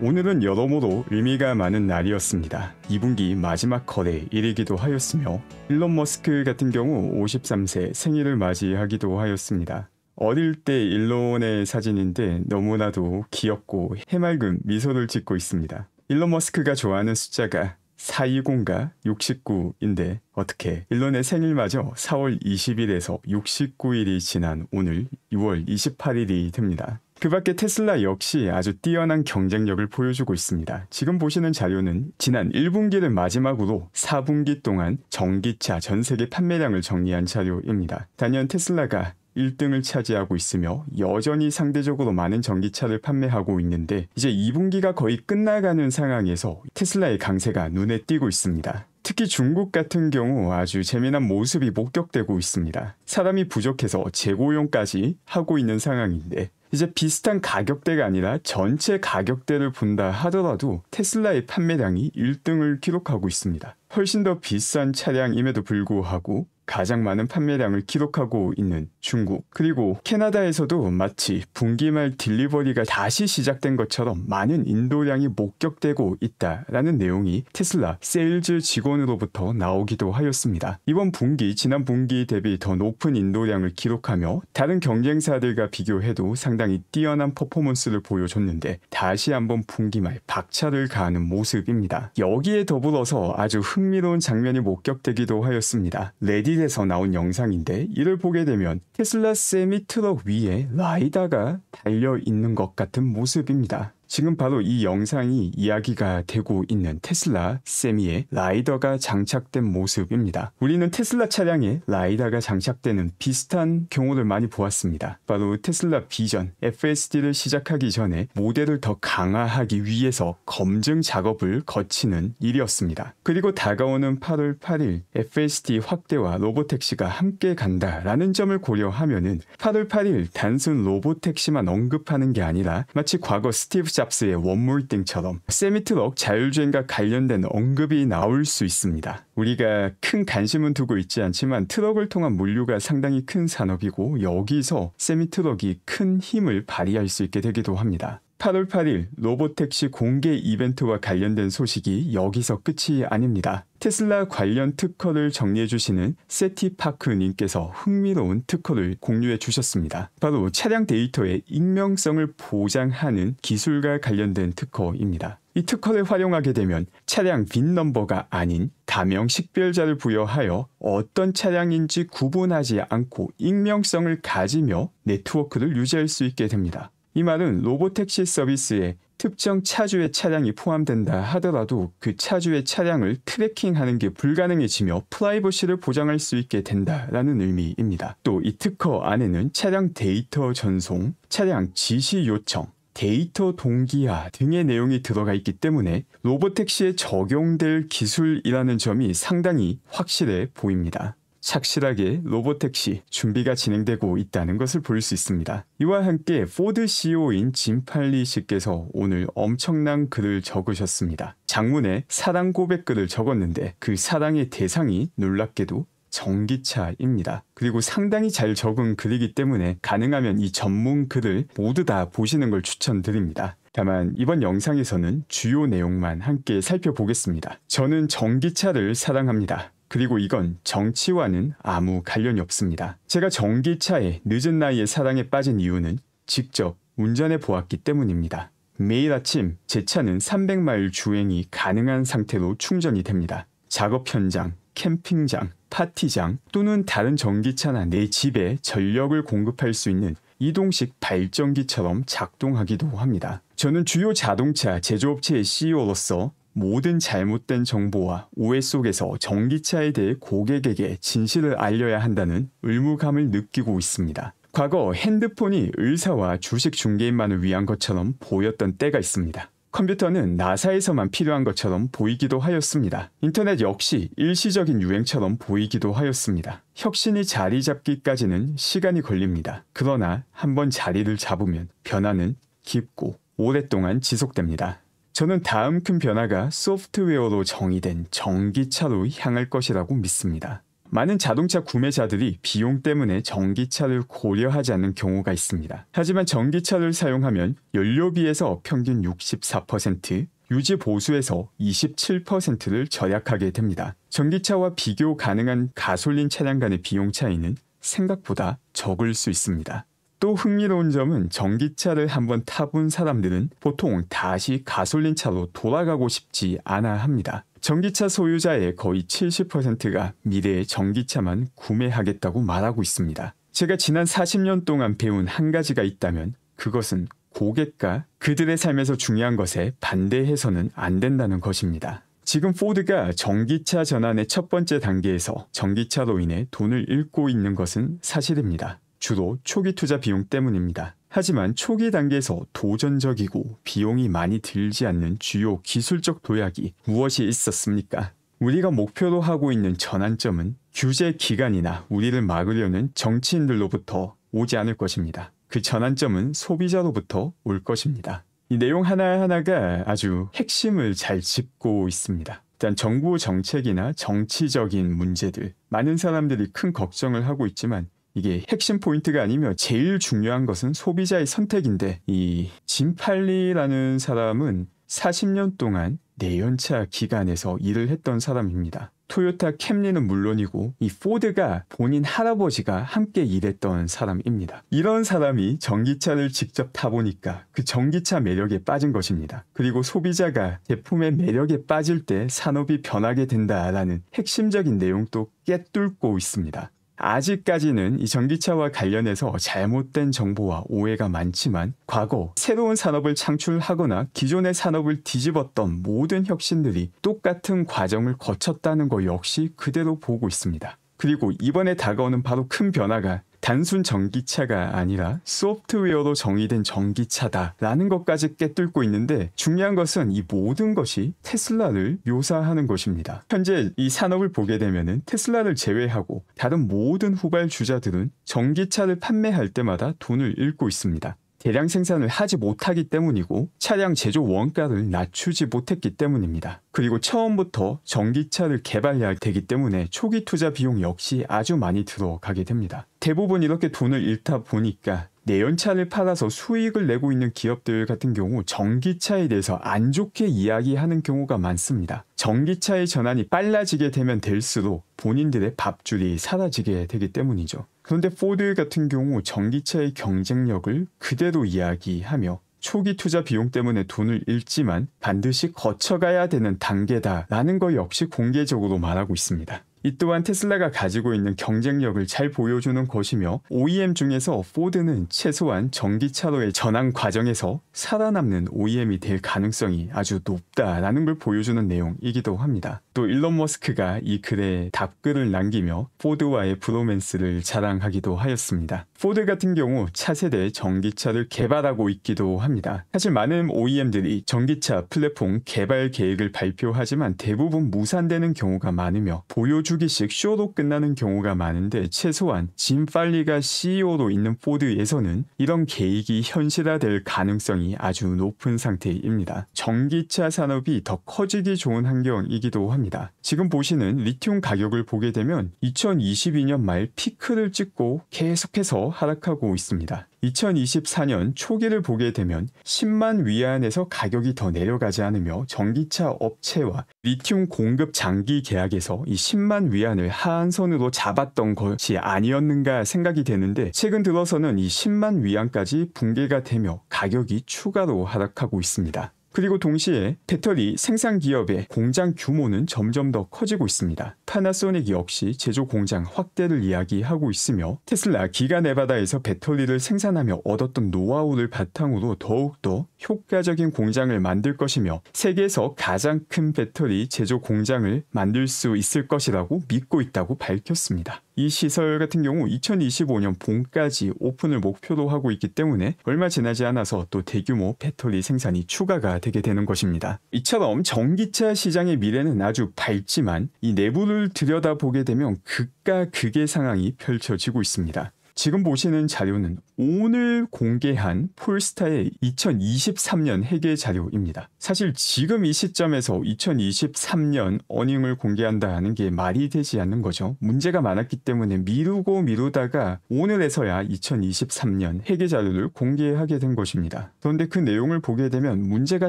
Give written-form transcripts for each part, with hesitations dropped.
오늘은 여러모로 의미가 많은 날이었습니다. 2분기 마지막 거래일이기도 하였으며 일론 머스크 같은 경우 53세 생일을 맞이하기도 하였습니다. 어릴 때 일론의 사진인데 너무나도 귀엽고 해맑은 미소를 짓고 있습니다. 일론 머스크가 좋아하는 숫자가 420과 69인데 어떻게 일론의 생일마저 4월 20일에서 69일이 지난 오늘 6월 28일이 됩니다. 그 밖에 테슬라 역시 아주 뛰어난 경쟁력을 보여주고 있습니다. 지금 보시는 자료는 지난 1분기를 마지막으로 4분기 동안 전기차 전 세계 판매량을 정리한 자료입니다. 단연 테슬라가 1등을 차지하고 있으며 여전히 상대적으로 많은 전기차를 판매하고 있는데 이제 2분기가 거의 끝나가는 상황에서 테슬라의 강세가 눈에 띄고 있습니다. 특히 중국 같은 경우 아주 재미난 모습이 목격되고 있습니다. 사람이 부족해서 재고용까지 하고 있는 상황인데 이제 비슷한 가격대가 아니라 전체 가격대를 본다 하더라도 테슬라의 판매량이 1등을 기록하고 있습니다. 훨씬 더 비싼 차량임에도 불구하고 가장 많은 판매량을 기록하고 있는 중국, 그리고 캐나다에서도 마치 분기 말 딜리버리가 다시 시작된 것처럼 많은 인도량이 목격되고 있다라는 내용이 테슬라 세일즈 직원으로부터 나오기도 하였습니다. 이번 분기 지난 분기 대비 더 높은 인도량을 기록하며 다른 경쟁사들과 비교해도 상당히 뛰어난 퍼포먼스를 보여줬는데 다시 한번 분기 말 박차를 가하는 모습입니다. 여기에 더불어서 아주 흥미로운 장면이 목격되기도 하였습니다. 레딧에서 나온 영상인데 이를 보게 되면 테슬라 세미 트럭 위에 라이다가 달려있는 것 같은 모습입니다. 지금 바로 이 영상이 이야기가 되고 있는 테슬라 세미에 라이더가 장착된 모습입니다. 우리는 테슬라 차량에 라이다가 장착되는 비슷한 경우를 많이 보았습니다. 바로 테슬라 비전 FSD를 시작하기 전에 모델을 더 강화하기 위해서 검증 작업을 거치는 일이었습니다. 그리고 다가오는 8월 8일 FSD 확대와 로보택시가 함께 간다라는 점을 고려하면은 8월 8일 단순 로보택시만 언급하는 게 아니라 마치 과거 스티브 잡스의 원몰띵처럼 세미트럭 자율주행과 관련된 언급이 나올 수 있습니다. 우리가 큰 관심은 두고 있지 않지만 트럭을 통한 물류가 상당히 큰 산업이고 여기서 세미트럭이 큰 힘을 발휘할 수 있게 되기도 합니다. 8월 8일 로보택시 공개 이벤트와 관련된 소식이 여기서 끝이 아닙니다. 테슬라 관련 특허를 정리해주시는 세티파크님께서 흥미로운 특허를 공유해 주셨습니다. 바로 차량 데이터의 익명성을 보장하는 기술과 관련된 특허입니다. 이 특허를 활용하게 되면 차량 빈넘버가 아닌 가명 식별자를 부여하여 어떤 차량인지 구분하지 않고 익명성을 가지며 네트워크를 유지할 수 있게 됩니다. 이 말은 로보택시 서비스에 특정 차주의 차량이 포함된다 하더라도 그 차주의 차량을 트래킹하는 게 불가능해지며 프라이버시를 보장할 수 있게 된다라는 의미입니다. 또 이 특허 안에는 차량 데이터 전송, 차량 지시 요청, 데이터 동기화 등의 내용이 들어가 있기 때문에 로보택시에 적용될 기술이라는 점이 상당히 확실해 보입니다. 착실하게 로보택시 준비가 진행되고 있다는 것을 볼 수 있습니다. 이와 함께 포드 CEO인 짐 팔리 씨께서 오늘 엄청난 글을 적으셨습니다. 장문에 사랑 고백글을 적었는데 그 사랑의 대상이 놀랍게도 전기차입니다. 그리고 상당히 잘 적은 글이기 때문에 가능하면 이 전문 글을 모두 다 보시는 걸 추천드립니다. 다만 이번 영상에서는 주요 내용만 함께 살펴보겠습니다. 저는 전기차를 사랑합니다. 그리고 이건 정치와는 아무 관련이 없습니다. 제가 전기차에 늦은 나이에 사랑에 빠진 이유는 직접 운전해 보았기 때문입니다. 매일 아침 제 차는 300마일 주행이 가능한 상태로 충전이 됩니다. 작업 현장, 캠핑장, 파티장 또는 다른 전기차나 내 집에 전력을 공급할 수 있는 이동식 발전기처럼 작동하기도 합니다. 저는 주요 자동차 제조업체의 CEO로서 모든 잘못된 정보와 오해 속에서 전기차에 대해 고객에게 진실을 알려야 한다는 의무감을 느끼고 있습니다. 과거 핸드폰이 의사와 주식 중개인만을 위한 것처럼 보였던 때가 있습니다. 컴퓨터는 나사에서만 필요한 것처럼 보이기도 하였습니다. 인터넷 역시 일시적인 유행처럼 보이기도 하였습니다. 혁신이 자리 잡기까지는 시간이 걸립니다. 그러나 한번 자리를 잡으면 변화는 깊고 오랫동안 지속됩니다. 저는 다음 큰 변화가 소프트웨어로 정의된 전기차로 향할 것이라고 믿습니다. 많은 자동차 구매자들이 비용 때문에 전기차를 고려하지 않는 경우가 있습니다. 하지만 전기차를 사용하면 연료비에서 평균 64%, 유지 보수에서 27%를 절약하게 됩니다. 전기차와 비교 가능한 가솔린 차량 간의 비용 차이는 생각보다 적을 수 있습니다. 또 흥미로운 점은 전기차를 한번 타본 사람들은 보통 다시 가솔린 차로 돌아가고 싶지 않아 합니다. 전기차 소유자의 거의 70%가 미래의 전기차만 구매하겠다고 말하고 있습니다. 제가 지난 40년 동안 배운 한 가지가 있다면 그것은 고객과 그들의 삶에서 중요한 것에 반대해서는 안 된다는 것입니다. 지금 포드가 전기차 전환의 첫 번째 단계에서 전기차로 인해 돈을 잃고 있는 것은 사실입니다. 주로 초기 투자 비용 때문입니다. 하지만 초기 단계에서 도전적이고 비용이 많이 들지 않는 주요 기술적 도약이 무엇이 있었습니까? 우리가 목표로 하고 있는 전환점은 규제 기관이나 우리를 막으려는 정치인들로부터 오지 않을 것입니다. 그 전환점은 소비자로부터 올 것입니다. 이 내용 하나하나가 아주 핵심을 잘 짚고 있습니다. 일단 정부 정책이나 정치적인 문제들, 많은 사람들이 큰 걱정을 하고 있지만 이게 핵심 포인트가 아니며 제일 중요한 것은 소비자의 선택인데, 이 짐 팔리라는 사람은 40년 동안 내연차 기관에서 일을 했던 사람입니다. 토요타 캠리는 물론이고 이 포드가 본인 할아버지가 함께 일했던 사람입니다. 이런 사람이 전기차를 직접 타보니까 그 전기차 매력에 빠진 것입니다. 그리고 소비자가 제품의 매력에 빠질 때 산업이 변하게 된다라는 핵심적인 내용도 꿰뚫고 있습니다. 아직까지는 이 전기차와 관련해서 잘못된 정보와 오해가 많지만 과거 새로운 산업을 창출하거나 기존의 산업을 뒤집었던 모든 혁신들이 똑같은 과정을 거쳤다는 것 역시 그대로 보고 있습니다. 그리고 이번에 다가오는 바로 큰 변화가 단순 전기차가 아니라 소프트웨어로 정의된 전기차다라는 것까지 꿰뚫고 있는데, 중요한 것은 이 모든 것이 테슬라를 묘사하는 것입니다. 현재 이 산업을 보게 되면은 테슬라를 제외하고 다른 모든 후발주자들은 전기차를 판매할 때마다 돈을 잃고 있습니다. 대량 생산을 하지 못하기 때문이고 차량 제조 원가를 낮추지 못했기 때문입니다. 그리고 처음부터 전기차를 개발해야 되기 때문에 초기 투자 비용 역시 아주 많이 들어가게 됩니다. 대부분 이렇게 돈을 잃다 보니까 내연차를 팔아서 수익을 내고 있는 기업들 같은 경우 전기차에 대해서 안 좋게 이야기하는 경우가 많습니다. 전기차의 전환이 빨라지게 되면 될수록 본인들의 밥줄이 사라지게 되기 때문이죠. 그런데 포드 같은 경우 전기차의 경쟁력을 그대로 이야기하며 초기 투자 비용 때문에 돈을 잃지만 반드시 거쳐가야 되는 단계다라는 것 역시 공개적으로 말하고 있습니다. 이 또한 테슬라가 가지고 있는 경쟁력을 잘 보여주는 것이며 OEM 중에서 포드는 최소한 전기차로의 전환 과정에서 살아남는 OEM이 될 가능성이 아주 높다라는 걸 보여주는 내용이기도 합니다. 또 일론 머스크가 이 글에 답글을 남기며 포드와의 브로맨스를 자랑하기도 하였습니다. 포드 같은 경우 차세대 전기차를 개발하고 있기도 합니다. 사실 많은 OEM들이 전기차 플랫폼 개발 계획을 발표하지만 대부분 무산되는 경우가 많으며 보여주기식 쇼로 끝나는 경우가 많은데, 최소한 짐 팔리가 CEO로 있는 포드에서는 이런 계획이 현실화될 가능성이 아주 높은 상태입니다. 전기차 산업이 더 커지기 좋은 환경이기도 합니다. 지금 보시는 리튬 가격을 보게 되면 2022년 말 피크를 찍고 계속해서 하락하고 있습니다. 2024년 초기를 보게 되면 10만 위안에서 가격이 더 내려가지 않으며 전기차 업체와 리튬 공급 장기 계약에서 이 10만 위안을 하한선으로 잡았던 것이 아니었는가 생각이 되는데, 최근 들어서는 이 10만 위안까지 붕괴가 되며 가격이 추가로 하락하고 있습니다. 그리고 동시에 배터리 생산 기업의 공장 규모는 점점 더 커지고 있습니다. 파나소닉 역시 제조 공장 확대를 이야기하고 있으며, 테슬라 기가 네바다에서 배터리를 생산하며 얻었던 노하우를 바탕으로 더욱더 효과적인 공장을 만들 것이며 세계에서 가장 큰 배터리 제조 공장을 만들 수 있을 것이라고 믿고 있다고 밝혔습니다. 이 시설 같은 경우 2025년 봄까지 오픈을 목표로 하고 있기 때문에 얼마 지나지 않아서 또 대규모 배터리 생산이 추가가 되게 되는 것입니다. 이처럼 전기차 시장의 미래는 아주 밝지만 이 내부를 들여다보게 되면 극과 극의 상황이 펼쳐지고 있습니다. 지금 보시는 자료는 오늘 공개한 폴스타의 2023년 회계 자료입니다. 사실 지금 이 시점에서 2023년 어닝을 공개한다는 게 말이 되지 않는 거죠. 문제가 많았기 때문에 미루다가 오늘에서야 2023년 회계 자료를 공개하게 된 것입니다. 그런데 그 내용을 보게 되면 문제가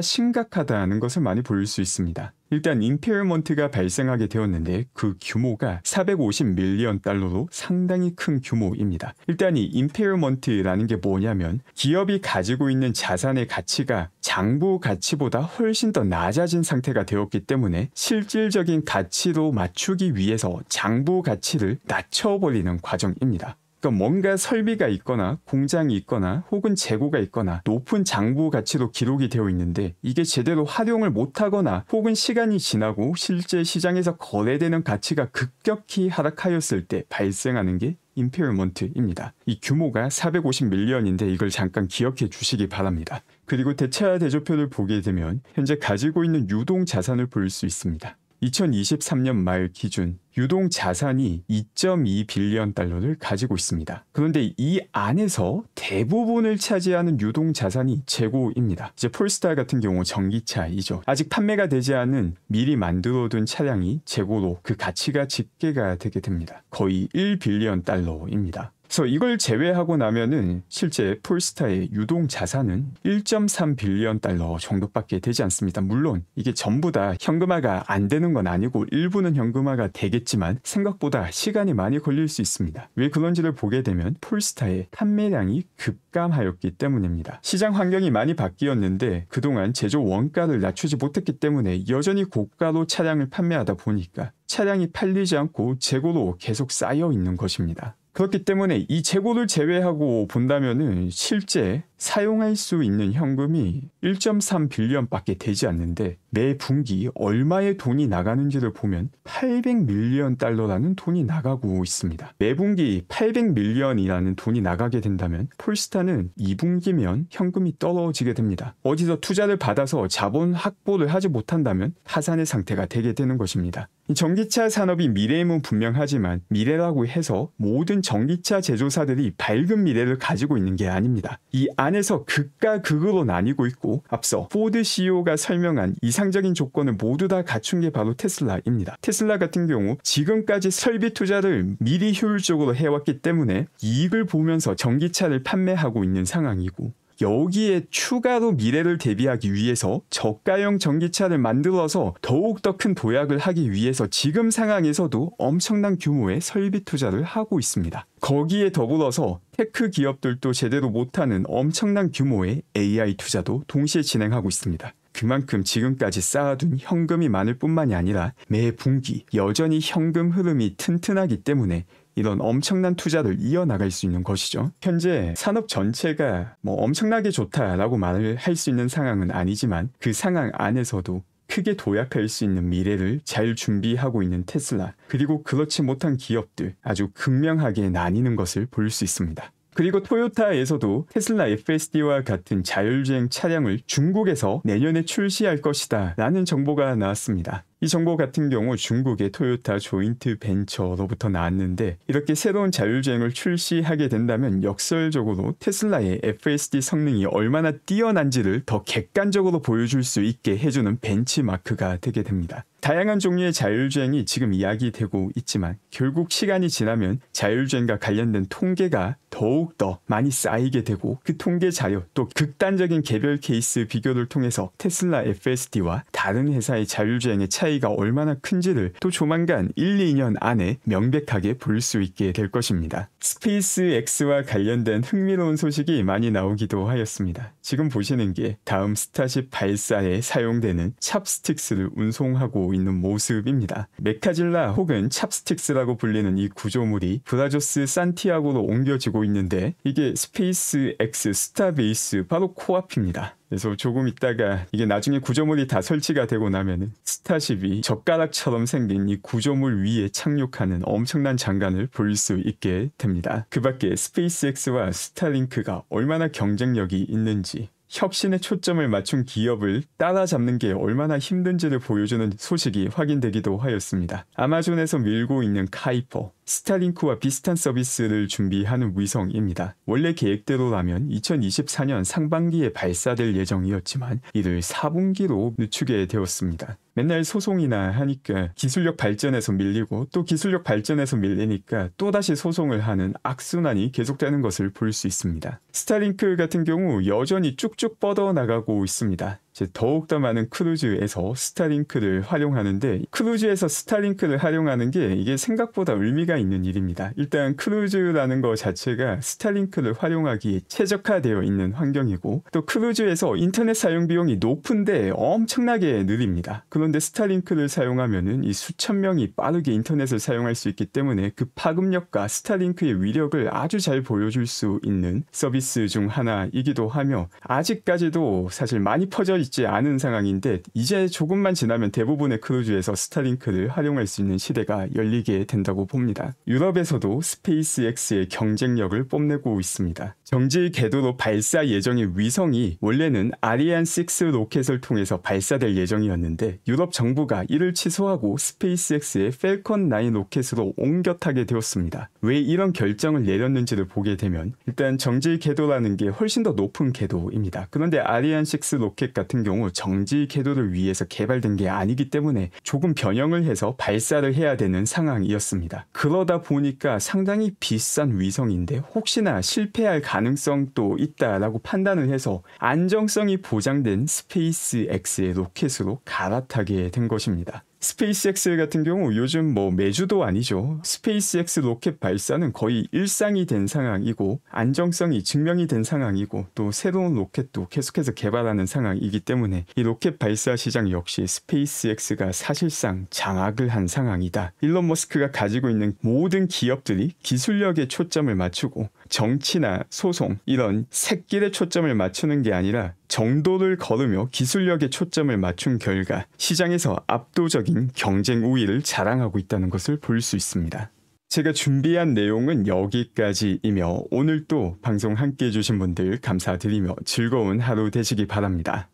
심각하다는 것을 많이 볼 수 있습니다. 일단 임페어먼트가 발생하게 되었는데 그 규모가 450밀리언 달러로 상당히 큰 규모입니다. 일단 이 임페어먼트라는 게 뭐냐면 기업이 가지고 있는 자산의 가치가 장부 가치보다 훨씬 더 낮아진 상태가 되었기 때문에 실질적인 가치로 맞추기 위해서 장부 가치를 낮춰버리는 과정입니다. 그러니까 뭔가 설비가 있거나 공장이 있거나 혹은 재고가 있거나 높은 장부 가치로 기록이 되어 있는데 이게 제대로 활용을 못하거나 혹은 시간이 지나고 실제 시장에서 거래되는 가치가 급격히 하락하였을 때 발생하는 게 임페어먼트입니다. 이 규모가 450밀리언인데 이걸 잠깐 기억해 주시기 바랍니다. 그리고 대차 대조표를 보게 되면 현재 가지고 있는 유동 자산을 볼 수 있습니다. 2023년 말 기준 유동 자산이 2.2 빌리언 달러를 가지고 있습니다. 그런데 이 안에서 대부분을 차지하는 유동 자산이 재고입니다. 이제 폴스타 같은 경우 전기차이죠. 아직 판매가 되지 않은 미리 만들어둔 차량이 재고로 그 가치가 집계가 되게 됩니다. 거의 1 빌리언 달러입니다. 그래서 이걸 제외하고 나면은 실제 폴스타의 유동 자산은 1.3 빌리언 달러 정도밖에 되지 않습니다. 물론 이게 전부 다 현금화가 안 되는 건 아니고 일부는 현금화가 되겠지만 생각보다 시간이 많이 걸릴 수 있습니다. 왜 그런지를 보게 되면 폴스타의 판매량이 급감하였기 때문입니다. 시장 환경이 많이 바뀌었는데 그동안 제조 원가를 낮추지 못했기 때문에 여전히 고가로 차량을 판매하다 보니까 차량이 팔리지 않고 재고로 계속 쌓여 있는 것입니다. 그렇기 때문에 이 재고를 제외하고 본다면은 실제 사용할 수 있는 현금이 1.3 빌리언밖에 되지 않는데 매 분기 얼마의 돈이 나가는지를 보면 800밀리언 달러라는 돈이 나가고 있습니다. 매 분기 800밀리언이라는 돈이 나가게 된다면 폴스타는 2분기면 현금이 떨어지게 됩니다. 어디서 투자를 받아서 자본 확보를 하지 못한다면 파산의 상태가 되게 되는 것입니다. 이 전기차 산업이 미래임은 분명하지만 미래라고 해서 모든 전기차 제조사들이 밝은 미래를 가지고 있는 게 아닙니다. 이 안에서 극과 극으로 나뉘고 있고 앞서 포드 CEO가 설명한 이상적인 조건을 모두 다 갖춘 게 바로 테슬라입니다. 테슬라 같은 경우 지금까지 설비 투자를 미리 효율적으로 해왔기 때문에 이익을 보면서 전기차를 판매하고 있는 상황이고 여기에 추가로 미래를 대비하기 위해서 저가형 전기차를 만들어서 더욱더 큰 도약을 하기 위해서 지금 상황에서도 엄청난 규모의 설비 투자를 하고 있습니다. 거기에 더불어서 테크 기업들도 제대로 못하는 엄청난 규모의 AI 투자도 동시에 진행하고 있습니다. 그만큼 지금까지 쌓아둔 현금이 많을 뿐만이 아니라 매 분기 여전히 현금 흐름이 튼튼하기 때문에 이런 엄청난 투자를 이어나갈 수 있는 것이죠. 현재 산업 전체가 엄청나게 좋다라고 말을 할 수 있는 상황은 아니지만 그 상황 안에서도 크게 도약할 수 있는 미래를 잘 준비하고 있는 테슬라, 그리고 그렇지 못한 기업들 아주 극명하게 나뉘는 것을 볼 수 있습니다. 그리고 토요타에서도 테슬라 FSD와 같은 자율주행 차량을 중국에서 내년에 출시할 것이다 라는 정보가 나왔습니다. 이 정보 같은 경우 중국의 토요타 조인트 벤처로부터 나왔는데 이렇게 새로운 자율주행을 출시하게 된다면 역설적으로 테슬라의 FSD 성능이 얼마나 뛰어난지를 더 객관적으로 보여줄 수 있게 해주는 벤치마크가 되게 됩니다. 다양한 종류의 자율주행이 지금 이야기되고 있지만 결국 시간이 지나면 자율주행과 관련된 통계가 더욱더 많이 쌓이게 되고 그 통계 자료 또 극단적인 개별 케이스 비교를 통해서 테슬라 FSD와 다른 회사의 자율주행의 차이가 얼마나 큰지를 또 조만간 1, 2년 안에 명백하게 볼 수 있게 될 것입니다. 스페이스X와 관련된 흥미로운 소식이 많이 나오기도 하였습니다. 지금 보시는 게 다음 스타쉽 발사에 사용되는 찹스틱스를 운송하고 있는 모습입니다. 메카질라 혹은 찹스틱스라고 불리는 이 구조물이 브라조스 산티아고로 옮겨지고 있는데 이게 스페이스X 스타베이스 바로 코앞입니다. 그래서 조금 있다가 이게 나중에 구조물이 다 설치가 되고 나면은 스타쉽이 젓가락처럼 생긴 이 구조물 위에 착륙하는 엄청난 장관을 볼 수 있게 됩니다. 그 밖에 스페이스X와 스타링크가 얼마나 경쟁력이 있는지, 혁신에 초점을 맞춘 기업을 따라잡는 게 얼마나 힘든지를 보여주는 소식이 확인되기도 하였습니다. 아마존에서 밀고 있는 카이퍼, 스타링크와 비슷한 서비스를 준비하는 위성입니다. 원래 계획대로라면 2024년 상반기에 발사될 예정이었지만 이를 4분기로 늦추게 되었습니다. 맨날 소송이나 하니까 기술력 발전에서 밀리고 또 기술력 발전에서 밀리니까 또다시 소송을 하는 악순환이 계속되는 것을 볼 수 있습니다. 스타링크 같은 경우 여전히 쭉쭉 뻗어나가고 있습니다. 더욱더 많은 크루즈에서 스타링크를 활용하는데 크루즈에서 스타링크를 활용하는 게 이게 생각보다 의미가 있는 일입니다. 일단 크루즈라는 것 자체가 스타링크를 활용하기에 최적화되어 있는 환경이고 또 크루즈에서 인터넷 사용 비용이 높은데 엄청나게 느립니다. 그런데 스타링크를 사용하면은 이 수천 명이 빠르게 인터넷을 사용할 수 있기 때문에 그 파급력과 스타링크의 위력을 아주 잘 보여줄 수 있는 서비스 중 하나이기도 하며 아직까지도 사실 많이 퍼져 있지 않은 상황인데 이제 조금만 지나면 대부분의 크루즈에서 스타링크를 활용할 수 있는 시대가 열리게 된다고 봅니다. 유럽에서도 스페이스X의 경쟁력을 뽐내고 있습니다. 정지 궤도로 발사 예정의 위성이 원래는 아리안 6 로켓을 통해서 발사될 예정이었는데 유럽 정부가 이를 취소하고 스페이스X의 펠컨 9 로켓으로 옮겨 타게 되었습니다. 왜 이런 결정을 내렸는지를 보게 되면 일단 정지 궤도라는 게 훨씬 더 높은 궤도입니다. 그런데 아리안 6 로켓 같은 경우 정지 궤도를 위해서 개발된 게 아니기 때문에 조금 변형을 해서 발사를 해야 되는 상황이었습니다. 그러다 보니까 상당히 비싼 위성인데 혹시나 실패할 가능성도 있다라고 판단을 해서 안정성이 보장된 스페이스X의 로켓으로 갈아타게 된 것입니다. 스페이스X 같은 경우 요즘 매주도 아니죠. 스페이스X 로켓 발사는 거의 일상이 된 상황이고 안정성이 증명이 된 상황이고 또 새로운 로켓도 계속해서 개발하는 상황이기 때문에 이 로켓 발사 시장 역시 스페이스X가 사실상 장악을 한 상황이다. 일론 머스크가 가지고 있는 모든 기업들이 기술력에 초점을 맞추고 정치나 소송 이런 새길에 초점을 맞추는 게 아니라 정도를 거르며 기술력에 초점을 맞춘 결과 시장에서 압도적인 경쟁 우위를 자랑하고 있다는 것을 볼 수 있습니다. 제가 준비한 내용은 여기까지이며 오늘 또 방송 함께 해주신 분들 감사드리며 즐거운 하루 되시기 바랍니다.